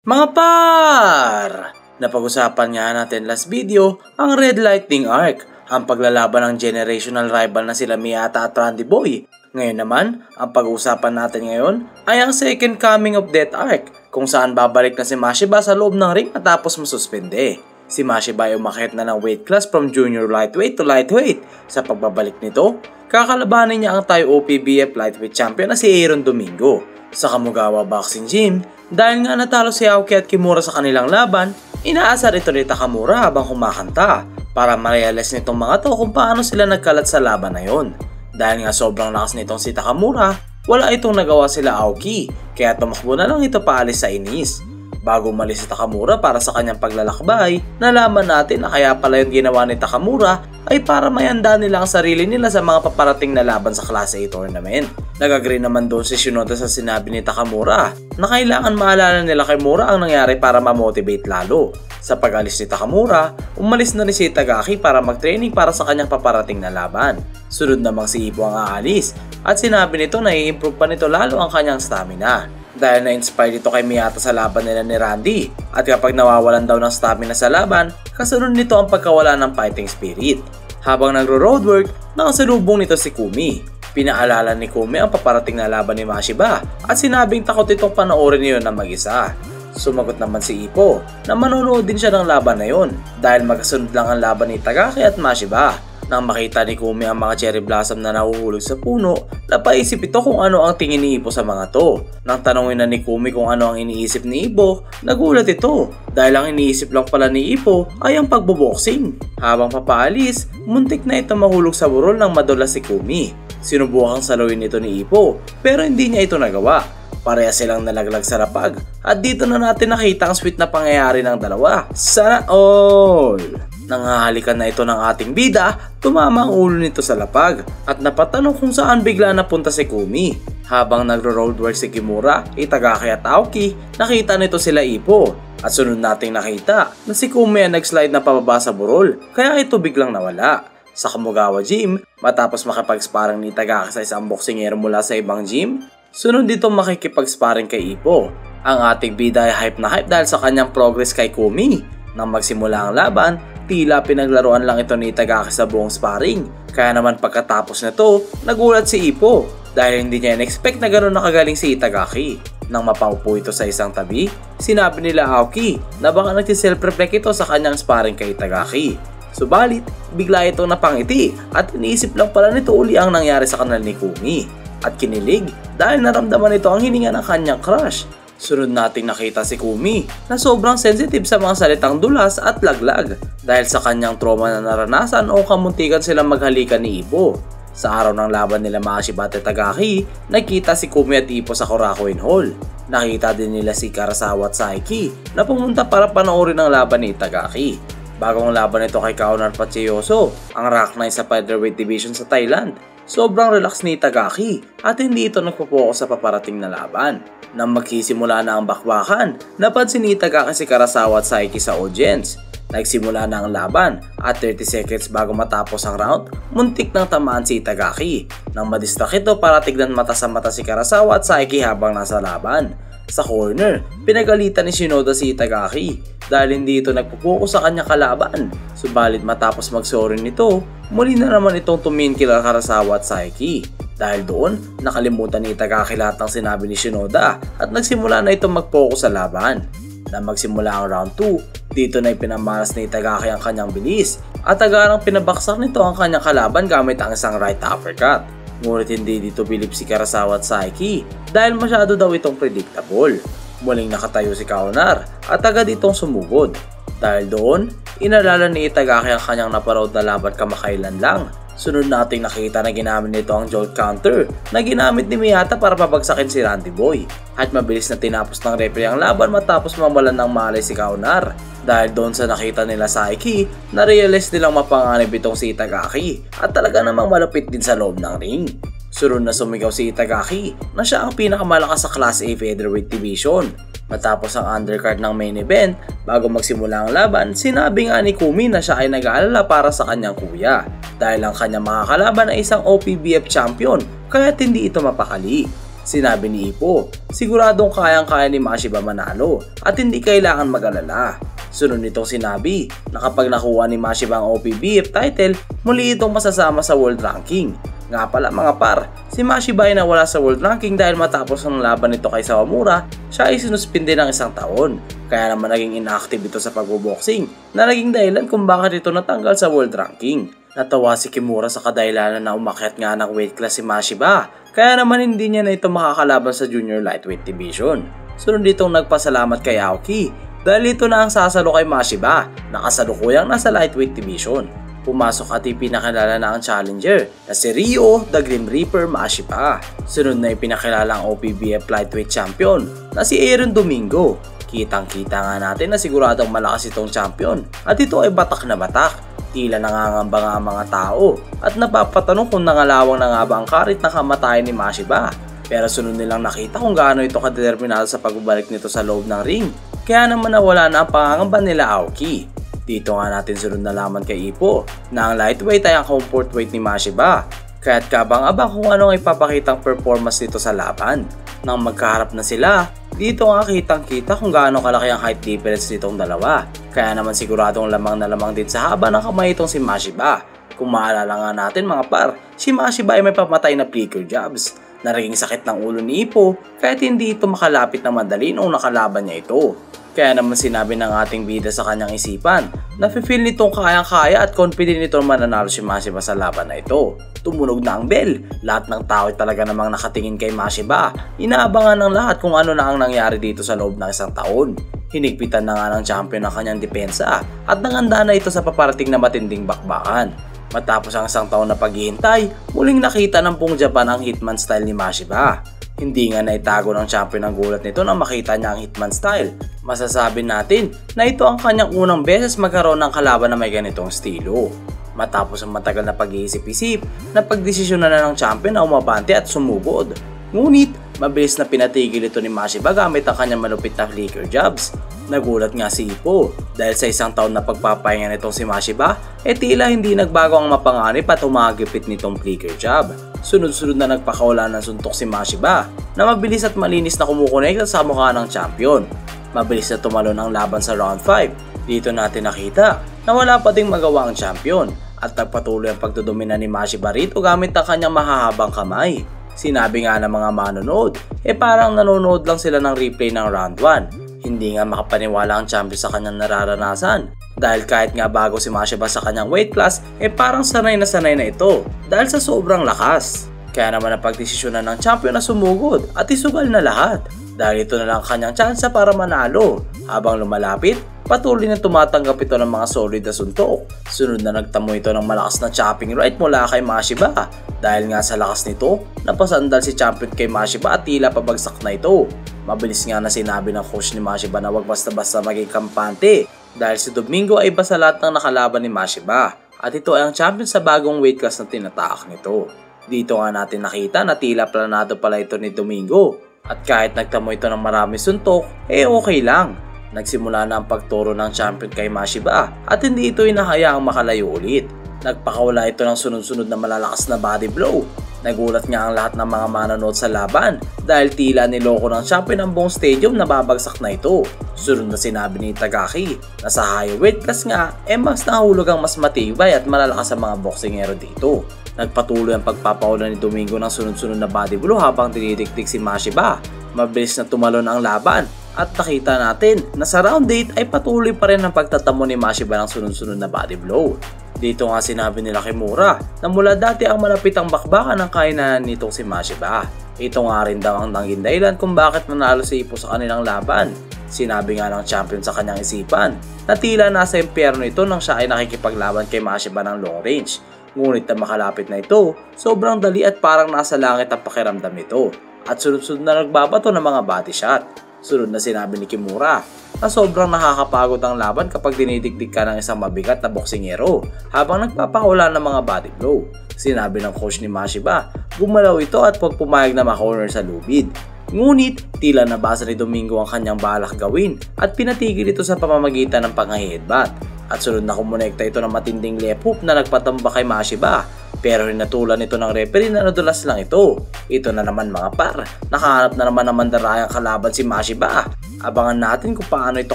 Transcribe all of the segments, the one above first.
Mga par! Napag-usapan nga natin last video ang Red Lightning Arc, ang paglalaban ng generational rival na sila Miyata at Randy Boy. Ngayon naman, ang pag-uusapan natin ngayon ay ang Second Coming of Death Arc, kung saan babalik na si Mashiba sa loob ng ring matapos masuspende. Si Mashiba ay umakyat na ng weight class from junior lightweight to lightweight. Sa pagbabalik nito, kakalabanin niya ang Thai OPBF lightweight champion na si Aaron Domingo sa Kamugawa Boxing Gym. Dahil nga natalo si Aoki at Kimura sa kanilang laban, inaasar ito ni Takamura habang kumakanta para ma-realize nitong mga to kung paano sila nagkalat sa laban na yon. Dahil nga sobrang lakas nitong si Takamura, wala itong nagawa sila Aoki, kaya tumakbo na lang ito paalis sa inis. Bago umalis si Takamura para sa kanyang paglalakbay, nalaman natin na kaya pala yung ginawa ni Takamura ay para mayanda nila ang sarili nila sa mga paparating na laban sa Class A tournament. Nag-agree naman doon si Shinoda sa sinabi ni Takamura na kailangan maalala nila kay Mura ang nangyari para ma-motivate lalo. Sa pag-alis ni Takamura, umalis na rin si Itagaki para mag-training para sa kanyang paparating na laban. Sunod namang si Ippo ang aalis at sinabi nito na i-improve pa nito lalo ang kanyang stamina. Dahil na-inspire ito kay Miyata sa laban nila ni Randy at kapag nawawalan daw ng stamina sa laban, kasunod nito ang pagkawala ng fighting spirit. Habang nagro-roadwork, nakasalubong nito si Kumi. Pinaalala ni Kumi ang paparating na laban ni Mashiba at sinabing takot itong panoorin niyo na mag-isa. Sumagot naman si Ippo na manonood din siya ng laban na yon dahil magkasunod lang ang laban ni Itagaki at Mashiba. Nang makita ni Kumi ang mga cherry blossom na nahuhulog sa puno, napaisip ito kung ano ang tingin ni Ippo sa mga to. Nang tanongin na ni Kumi kung ano ang iniisip ni Ippo, nagulat ito dahil ang iniisip lang pala ni Ippo ay ang pagboboxing. Habang papaalis, muntik na ito mahulog sa burol ng madulas si Kumi. Sinubukang saluhin ito ni Ippo pero hindi niya ito nagawa. Pareha silang nalaglag sa rapag at dito na natin nakita ang sweet na pangyayari ng dalawa. Sana all! Nangahalikan na ito ng ating bida, tumama ang ulo nito sa lapag at napatanong kung saan bigla napunta si Kumi. Habang nagro-roadwork si Kimura, Itagaki at Aoki, nakita nito sila Ippo. At sunod nating nakita na si Kumi ay nag-slide na pababa sa burol, kaya ito biglang nawala. Sa Kamugawa Gym, matapos makipag-sparring ni Itagaki sa isang boksingero mula sa ibang gym, sunod dito makikipag-sparring kay Ippo. Ang ating bida ay hype na hype dahil sa kanyang progress kay Kumi. Nang magsimula ang laban, tila pinaglaruan lang ito ni Itagaki sa buong sparring. Kaya naman pagkatapos nito, nagulat si Ippo dahil hindi niya in-expect na gano'n nakagaling si Itagaki. Nang mapaupo ito sa isang tabi, sinabi nila Aoki na baka nagsiself-reflect ito sa kanyang sparring kay Itagaki. Subalit, bigla itong napangiti at iniisip lang pala nito uli ang nangyari sa kanal ni Kumi. At kinilig dahil naramdaman ito ang hininga ng kanyang crush. Sunod nating nakita si Kumi na sobrang sensitive sa mga salitang dulas at laglag dahil sa kanyang trauma na naranasan o kamuntikan silang maghalikan ni Ippo. Sa araw ng laban nila Mashiba at Itagaki, nakita si Kumi at Ippo sa Korakuen Hall. Nakita din nila si Karasawa at Saiki na pumunta para panoorin ang laban ni Itagaki. Bagong laban ito kay Kaunar Pachioso, ang rank 9 sa featherweight division sa Thailand. Sobrang relax ni Itagaki at hindi ito nagpo-focus sa paparating na laban. Nang magsisimula na ang bakbakan, napansin ni Itagaki si Karasawa at Saiki sa audience. Nagsimula na ang laban at 30 seconds bago matapos ang round, muntik nang tamaan si Itagaki. Nang madistract ito para tignan mata sa mata si Karasawa at Saiki habang nasa laban. Sa corner, pinagalitan ni Shinoda si Itagaki dahil hindi ito nagpo-focus sa kanyang kalaban. Subalit matapos mag-sorry nito, muli na naman itong tumingin kila Karasawa at Saiki. Dahil doon, nakalimutan ni Itagaki lahat ng sinabi ni Shinoda at nagsimula na itong mag-focus sa laban. Nang magsimula ang round 2, dito na ipinamalas ni Itagaki ang kanyang bilis at agarang pinabaksak nito ang kanyang kalaban gamit ang isang right uppercut. Ngunit hindi dito bilib si Karasawa at Saiki dahil masyado daw itong predictable. Muling nakatayo si Kaunar at agad itong sumugod. Dahil doon, inalala ni Itagaki ang kanyang naparood na laban kamakailan lang. Sunod nating nakita na ginamit nito ang jolt counter na ginamit ni Miyata para pabagsakin si Randy Boy. At mabilis na tinapos ng referee ang laban matapos mawalan ng malay si Kaunar. Dahil doon sa nakita nila Saiki, na-realize nilang mapanganib itong si Itagaki at talaga namang malapit din sa loob ng ring. Sunod na sumigaw si Itagaki na siya ang pinakamalakas sa Class A featherweight division. Matapos ang undercard ng main event, bago magsimula ang laban, sinabi nga ni Kumi na siya ay nag-aalala para sa kanyang kuya dahil ang kanyang mga kalaban ay isang OPBF champion kaya't hindi ito mapakali. Sinabi ni Ippo, siguradong kayang-kaya ni Mashiba manalo at hindi kailangan mag-alala. Sunod nitong sinabi na kapag nakuha ni Mashiba ang OPBF title, muli itong masasama sa world ranking. Nga pala mga par, si Mashiba ay nawala sa world ranking dahil matapos ang laban nito kay Sawamura, siya ay sinuspinde ng 1 taon. Kaya naman naging inactive ito sa pagboboxing na naging dahilan kung bakit ito natanggal sa world ranking. Natawa si Kimura sa kadahilanan na umakyat nga ng weight class si Mashiba, kaya naman hindi niya na ito makakalaban sa junior lightweight division. Sunod ditong nagpasalamat kay Aoki dahil ito na ang sasalo kay Mashiba na kasalukuyang nasa lightweight division. Pumasok at ipinakilala na ang challenger na si Ryo the Grim Reaper Mashiba. Sunod na ipinakilala ang OPBF lightweight champion na si Aaron Domingo. Kitang-kita nga natin na siguradong malakas itong champion at ito ay batak na batak. Tila nangangamba nga ang mga tao at napapatanong kung nangalawang na nga ba ang karit na kamatayan ni Mashiba. Pero sunod nilang nakita kung gaano ito kadeterminado sa pagbabalik nito sa loob ng ring. Kaya naman nawala na ang pangangamba nila Aoki. Dito nga natin sunod na laman kay Ippo na ang lightweight ay ang comfort weight ni Mashiba. Kaya't kabang-abang kung anong ipapakitang performance nito sa laban. Nang magkaharap na sila, dito nga kitang-kita kung gaano kalaki ang height difference nitong dalawa. Kaya naman siguradong lamang na lamang din sa haba ng kamay itong si Mashiba. Kung maalala nga natin mga par, si Mashiba ay may pamatay na flicker jabs. Naging sakit ng ulo ni Ippo kahit hindi ito makalapit ng madali nung nakalaban niya ito. Kaya naman sinabi ng ating bida sa kanyang isipan na feel nitong kayang-kaya at confident nitong mananalo si Mashiba sa laban na ito. Tumunog na ang bell, lahat ng tao ay talaga namang nakatingin kay Mashiba. Inaabangan ng lahat kung ano na ang nangyari dito sa loob ng 1 taon. Hinigpitan na nga ng champion ang kanyang depensa at nanganda na ito sa paparating na matinding bakbakan. Matapos ang 1 taon na paghihintay, muling nakita ng buong Japan ang Hitman style ni Mashiba. Hindi nga naitago ng champion ang gulat nito nang makita niya ang Hitman style. Masasabi natin na ito ang kanyang unang beses magkaroon ng kalaban na may ganitong estilo. Matapos ang matagal na pag-iisip-isip, napagdesisyon na ng champion na umabante at sumugod. Ngunit, mabilis na pinatigil ito ni Mashiba gamit ang kanyang malupit na flicker jabs. Nagulat nga si Ippo dahil sa 1 taon na pagpapahinga nitong si Mashiba, tila hindi nagbago ang mapanganib at humagipit nitong flicker jab. Sunod-sunod na nagpakawala ng suntok si Mashiba na mabilis at malinis na kumukonekta sa mukha ng champion. Mabilis na tumalo ng laban sa round 5. Dito natin nakita na wala pa ding magawa ang champion at nagpatuloy ang pagdodomina ni Mashiba rito gamit ang kanyang mahahabang kamay. Sinabi nga ng mga manonood, parang nanonood lang sila ng replay ng round 1. Hindi nga makapaniwala ang champion sa kanyang nararanasan. Dahil kahit nga bago si Mashiba sa kanyang weight class, parang sanay na ito dahil sa sobrang lakas. Kaya naman napagdesisyonan ng champion na sumugod at isugal na lahat. Dahil ito na lang kanyang tsansa para manalo. Habang lumalapit, patuloy na tumatanggap ito ng mga solid na suntok. Sunod na nagtamo ito ng malakas na chopping right mula kay Mashiba. Dahil nga sa lakas nito, napasandal si champion kay Mashiba at tila pabagsak na ito. Mabilis nga na sinabi ng coach ni Mashiba na wag basta-basta maging kampante. Dahil si Domingo ay iba sa lahat ng nakalaban ni Mashiba. At ito ay ang champion sa bagong weight class na tinatahak nito. Dito nga natin nakita na tila planado pala ito ni Domingo. At kahit nagtamo ito ng marami suntok, okay lang. Nagsimula na ang pagturo ng champion kay Mashiba at hindi ito inahayaang makalayo ulit. Nagpakawala ito ng sunod-sunod na malalakas na body blow. Nagulat nga ang lahat ng mga manonood sa laban dahil tila niloko ng champion ang buong stadium na babagsak na ito. Sunod na sinabi ni Tagaki na sa high weight class nga mas nahulog ang mas matibay at malalakas ang mga boksingero dito. Nagpatuloy ang pagpapawala ni Domingo ng sunod-sunod na body blow habang dinidikdik si Mashiba. Mabilis na tumalon ang laban at nakita natin na sa round 8 ay patuloy pa rin ang pagtatamo ni Mashiba ng sunod-sunod na body blow. Dito nga sinabi nila Kimura na mula dati ang malapit ang bakbakan ng kainan nitong si Mashiba. Ito nga rin daw ang naging dahilan kung bakit nanalo si Ippo sa kanilang laban. Sinabi nga ng champion sa kanyang isipan na tila nasa impyerno ito nang siya ay nakikipaglaban kay Mashiba ng long range. Ngunit na makalapit na ito, sobrang dali at parang nasa langit ang pakiramdam nito at sunod-sunod na nagbabato ng mga body shot. Sunod na sinabi ni Kimura na sobrang nakakapagod ang laban kapag dinidikdik ka ng isang mabigat na boksingero habang nagpapahula ng mga body blow. Sinabi ng coach ni Mashiba, gumalaw ito at huwag pumayag na ma-corner sa lubid. Ngunit tila nabasa ni Domingo ang kanyang balak gawin at pinatigil ito sa pamamagitan ng pang-headbutt. At sunod na kumonekta ito ng matinding left hook na nagpatamba kay Mashiba Pero hinatulan ito ng referee na nadulas lang ito. Ito na naman mga par, nakahanap na naman ng mandarayang kalaban si Mashiba. Abangan natin kung paano ito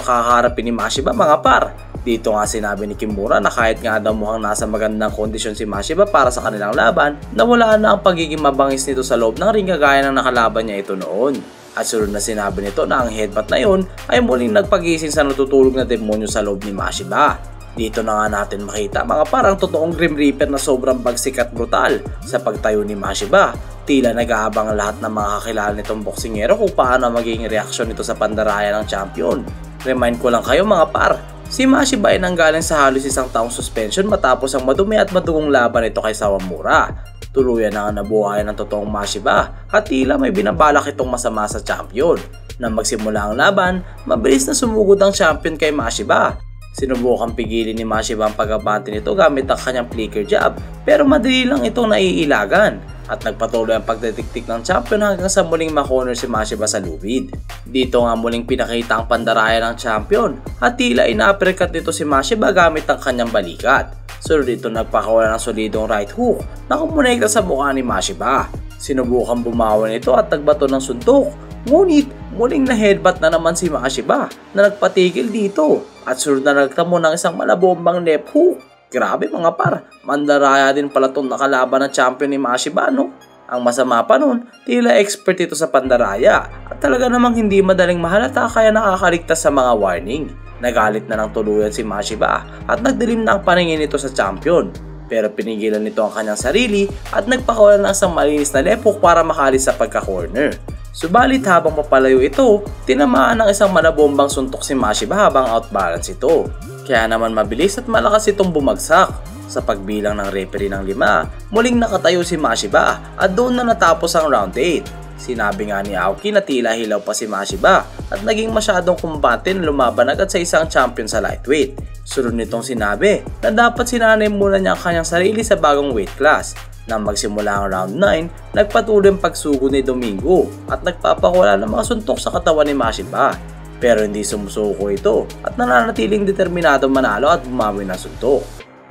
kakaharapin ni Mashiba mga par. Dito nga sinabi ni Kimura na kahit nga daw mukhang nasa magandang kondisyon si Mashiba para sa kanilang laban, nawala na ang pagiging mabangis nito sa loob ng ring kagaya ng nakalaban niya ito noon. At sunod na sinabi nito na ang headbutt na yun ay muling nagpagising sa natutulog na demonyo sa loob ni Mashiba. Dito na nga natin makita mga parang totoong Grim Reaper na sobrang bagsik at brutal sa pagtayo ni Mashiba. Tila nag-aabang lahat ng mga kakilala nitong boksingero kung paano magiging reaksyon nito sa pandaraya ng champion. Remind ko lang kayo mga par, si Mashiba ay nanggaling sa halos isang taong suspension matapos ang madumi at madugong laban nito kay Sawamura. Tuluyan na nga nabuhayan ng totoong Mashiba at tila may binabalak itong masama sa champion. Nang magsimula ang laban, mabilis na sumugod ang champion kay Mashiba. Sinubukan pigilin ni Mashiba ang pag-abante nito gamit ang kanyang flicker jab pero madali lang itong naiilagan at nagpatuloy ang pagdetiktik ng champion hanggang sa muling makorner si Mashiba sa lubid. Dito nga muling pinakita ang pandaraya ng champion at tila ina-uppercut nito si Mashiba gamit ang kanyang balikat. Sunod dito nagpakawala ng solidong right hook na kumonekta sa mukha ni Mashiba. Sinubukan bumawan ito at nagbato ng suntok, ngunit muling na headbutt na naman si Mashiba na nagpatigil dito at sunod na nagtamo ng isang malabombang left hook. Grabe mga par, mandaraya din pala itong nakalaban ng champion ni Mashiba no? Ang masama pa nun, tila expert ito sa pandaraya at talaga namang hindi madaling mahalata kaya nakakaligtas sa mga warning. Nagalit na ng tuluyan si Mashiba at nagdilim na ang paningin nito sa champion. Pero pinigilan nito ang kanyang sarili at nagpakawalan ng isang malinis na left hook para makalis sa pagka-corner. Subalit habang papalayo ito, tinamaan ng isang malabombang suntok si Mashiba habang outbalance ito. Kaya naman mabilis at malakas itong bumagsak. Sa pagbilang ng referee ng 5, muling nakatayo si Mashiba at doon na natapos ang round 8. Sinabi nga ni Aoki na tila hilaw pa si Mashiba at naging masyadong kumbate na lumaban agad sa isang champion sa lightweight. Sunod nitong sinabi na dapat sinanay muna niya ang kanyang sarili sa bagong weight class. Nang magsimula ang round 9, nagpatuloy ang pagsugod ni Domingo at nagpapakawala ng mga suntok sa katawan ni Mashiba. Pero hindi sumusuko ito at nananatiling determinado manalo at bumawi ng suntok.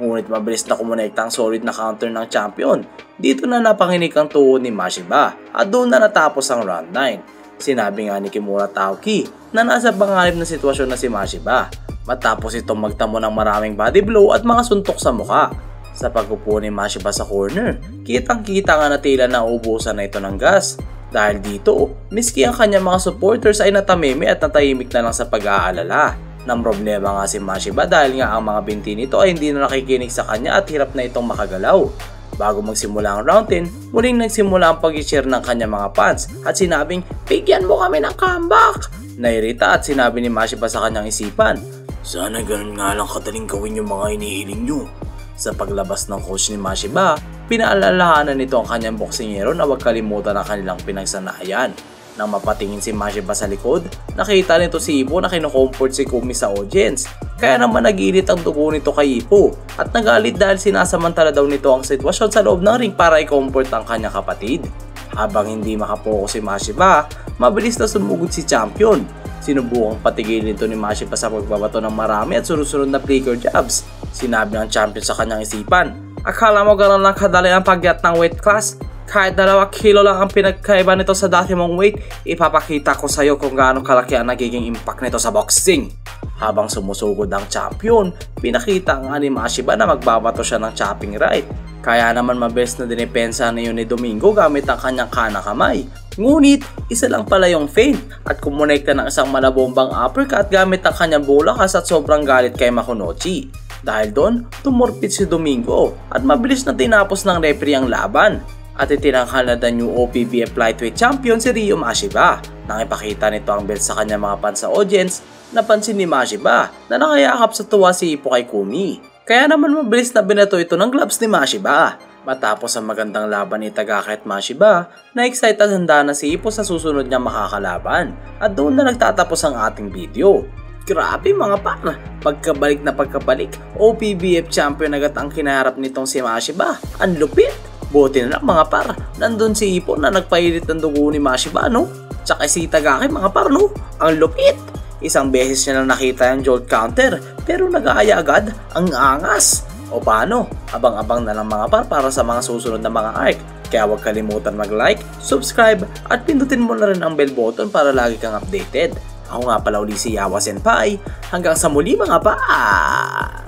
Ngunit mabilis na kumonekta ang solid na counter ng champion. Dito na napanginig ang tuhod ni Mashiba at doon na natapos ang round 9. Sinabi nga ni Kimura Taoki na nasa panganib na sitwasyon na si Mashiba matapos itong magtamo ng maraming body blow at mga suntok sa mukha. Sa pagkupo ni Mashiba sa corner, kitang-kita nga na tila naubusan na ito ng gas. Dahil dito, miski ang kanyang mga supporters ay natamimi at natahimik na lang sa pag-aalala. Nang problema nga si Mashiba dahil nga ang mga binti nito ay hindi na nakikinig sa kanya at hirap na itong makagalaw. Bago magsimula ang round 10, muling nagsimula ang pag-i-cheer ng kanyang mga fans at sinabing, "Bigyan mo kami ng comeback!" Nairita at sinabi ni Mashiba sa kanyang isipan, "Sana ganun nga lang kadaling gawin yung mga inihiling nyo." Sa paglabas ng coach ni Mashiba, pinaalalahanan nito ang kanyang boksingero na huwag kalimutan ang kanilang pinagsanayan. Nang mapatingin si Mashiba sa likod, nakita nito si Ippo na kinukomfort si Kumi sa audience. Kaya naman nagilit ang dugo nito kay Ippo at nagalit dahil sinasamantala daw nito ang sitwasyon sa loob ng ring para i-comfort ang kanyang kapatid. Habang hindi makapokus si Mashiba, mabilis na sumugod si champion. Sinubukang patigilin ito ni Mashiba sa pagbabato ng marami at sunod-sunod na flicker jabs. Sinabi ng champion sa kanyang isipan, "Akala mo gano'n lang kadali ang pagyat ng weight class? Kahit 2 kilo lang ang pinagkaiba nito sa dati mong weight, ipapakita ko sa'yo kung gaano kalaki ang nagiging impact nito sa boxing." Habang sumusugod ang champion, pinakita nga ni Mashiba na magbabato siya ng chopping right. Kaya naman mabilis na dinipensa na yun ni Domingo gamit ang kanyang kanang kamay. Ngunit, isa lang pala yung feint at kumonekta ng isang malabombang uppercut gamit ang kanyang bulakas at sobrang galit kay Makunochi. Dahil doon, tumurpit si Domingo at mabilis na tinapos ng referee ang laban. At itinangkal na the new OPBF lightweight champion si Ryo Mashiba. Nang ipakita nito ang belt sa kanyang mga fans sa audience, napansin ni Mashiba na nakayakap sa tuwa si Ippo kay Kumi. Kaya naman mabilis na binato ito ng gloves ni Mashiba. Matapos ang magandang laban ni Tagaki at Mashiba, na-excite at handa na si Ippo sa susunod niyang makakalaban. At doon na nagtatapos ang ating video. Grabe mga par, pagkabalik, OPBF champion agad ang kinaharap nitong si Mashiba. Ang lupit! Buti na lang mga par, nandun si Ippo na nagpahilit ng dugo ni Mashiba no? Tsaka si Tagaki mga par no? Ang lupit! Isang beses niya lang nakita yung jolt counter pero nag-aaya agad, ang angas. O paano? Abang-abang na lang mga par para sa mga susunod na mga arc. Kaya huwag kalimutan mag-like, subscribe at pindutin mo na rin ang bell button para lagi kang updated. Ako nga pala uli si Yawa Senpai. Hanggang sa muli mga par!